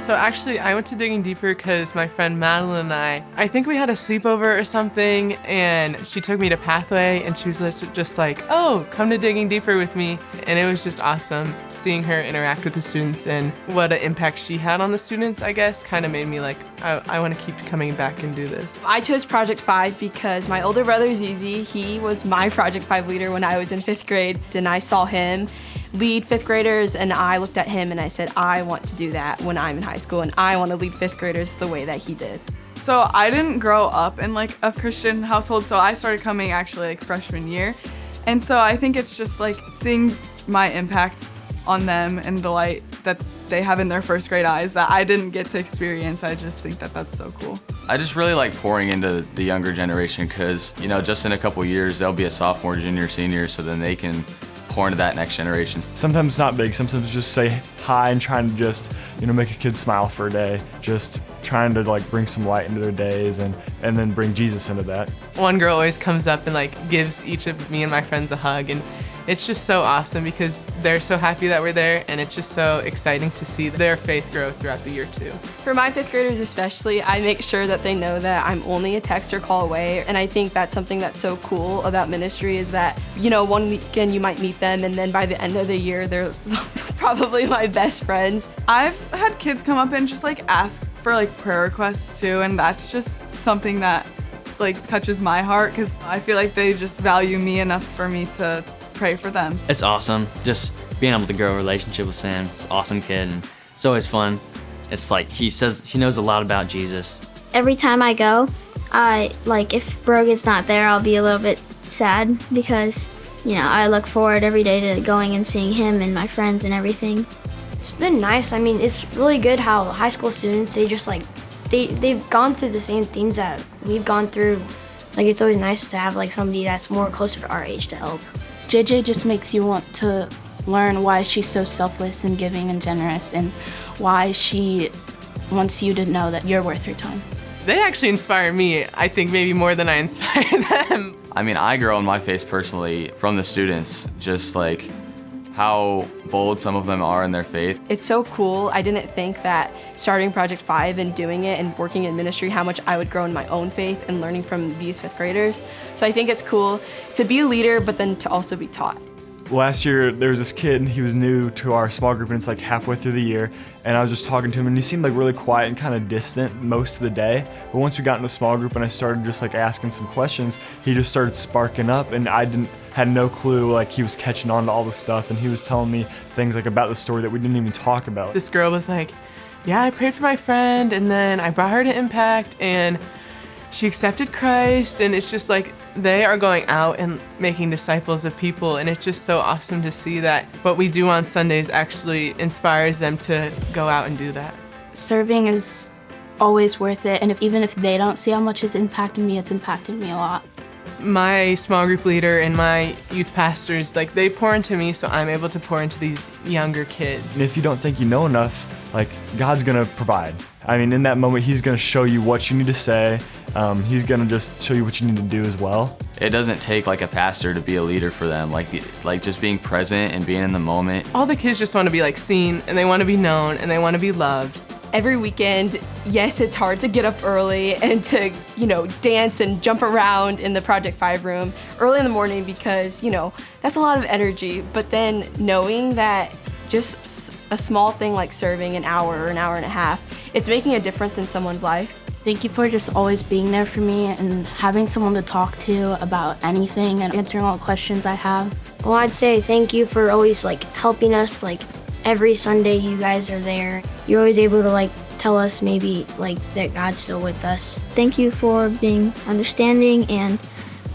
So actually, I went to Digging Deeper because my friend Madeline and I think we had a sleepover or something, and she took me to Pathway, and she was just like, oh, come to Digging Deeper with me. And it was just awesome seeing her interact with the students, and what an impact she had on the students, I guess, kind of made me like, I want to keep coming back and do this. I chose Project 5 because my older brother Zizi, he was my Project 5 leader when I was in 5th grade, and I saw him lead 5th graders, and I looked at him and I said, I want to do that when I'm in high school, and I want to lead 5th graders the way that he did. So I didn't grow up in like a Christian household, so I started coming actually like freshman year. And so I think it's just like seeing my impact on them and the light that they have in their 1st grade eyes that I didn't get to experience. I just think that that's so cool. I just really like pouring into the younger generation because, you know, just in a couple years, they'll be a sophomore, junior, senior, so then they can pour into that next generation. Sometimes it's not big, sometimes just say hi and trying to just, make a kid smile for a day, just trying to like bring some light into their days and then bring Jesus into that. One girl always comes up and like gives each of me and my friends a hug, and it's just so awesome because they're so happy that we're there, and it's just so exciting to see their faith grow throughout the year too. For my 5th graders especially, I make sure that they know that I'm only a text or call away, and I think that's something that's so cool about ministry is that, one weekend you might meet them, and then by the end of the year, they're probably my best friends. I've had kids come up and just like ask for like prayer requests too, and that's just something that like touches my heart because I feel like they just value me enough for me to pray for them. It's awesome just being able to grow a relationship with Sam. He's an awesome kid and it's always fun. It's like he says he knows a lot about Jesus. Every time I go, if Brogan's not there, I'll be a little bit sad because, I look forward every day to going and seeing him and my friends and everything. It's been nice. I mean, it's really good how high school students, they just they've gone through the same things that we've gone through. Like, it's always nice to have somebody that's more closer to our age to help. JJ just makes you want to learn why she's so selfless and giving and generous, and why she wants you to know that you're worth her time. They actually inspire me, I think maybe more than I inspire them. I mean, I grow in my faith personally from the students, just like how bold some of them are in their faith. It's so cool. I didn't think that starting Project 5 and doing it and working in ministry, how much I would grow in my own faith and learning from these 5th graders. So I think it's cool to be a leader, but then to also be taught. Last year, there was this kid, and he was new to our small group, and it's like halfway through the year, and I was just talking to him, and he seemed like really quiet and kind of distant most of the day. But once we got in the small group and I started just like asking some questions, he just started sparking up, and I had no clue, like he was catching on to all the stuff, and he was telling me things like about the story that we didn't even talk about. This girl was like, yeah, I prayed for my friend, and then I brought her to Impact, and she accepted Christ, and it's just like they are going out and making disciples of people, and it's just so awesome to see that what we do on Sundays actually inspires them to go out and do that. Serving is always worth it, and even if they don't see how much it's impacted me a lot. My small group leader and my youth pastors, they pour into me, so I'm able to pour into these younger kids. And if you don't think you know enough, God's gonna provide. I mean, in that moment, He's gonna show you what you need to say. He's gonna just show you what you need to do as well. It doesn't take a pastor to be a leader for them, like just being present and being in the moment. All the kids just want to be seen, and they want to be known, and they want to be loved. Every weekend, yes, it's hard to get up early and to, dance and jump around in the Project 5 room early in the morning because, that's a lot of energy. But then knowing that just a small thing like serving an hour or an hour and a half, it's making a difference in someone's life. Thank you for just always being there for me and having someone to talk to about anything and answering all the questions I have. Well, I'd say thank you for always helping us. Every Sunday you guys are there. You're always able to tell us maybe that God's still with us. Thank you for being understanding and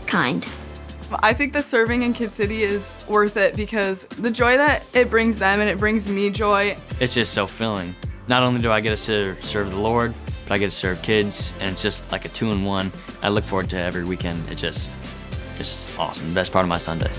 kind. I think that serving in Kid City is worth it because the joy that it brings them and it brings me joy. It's just so filling. Not only do I get to serve the Lord, but I get to serve kids, and it's just like a 2-in-1. I look forward to every weekend. It's just awesome. The best part of my Sunday.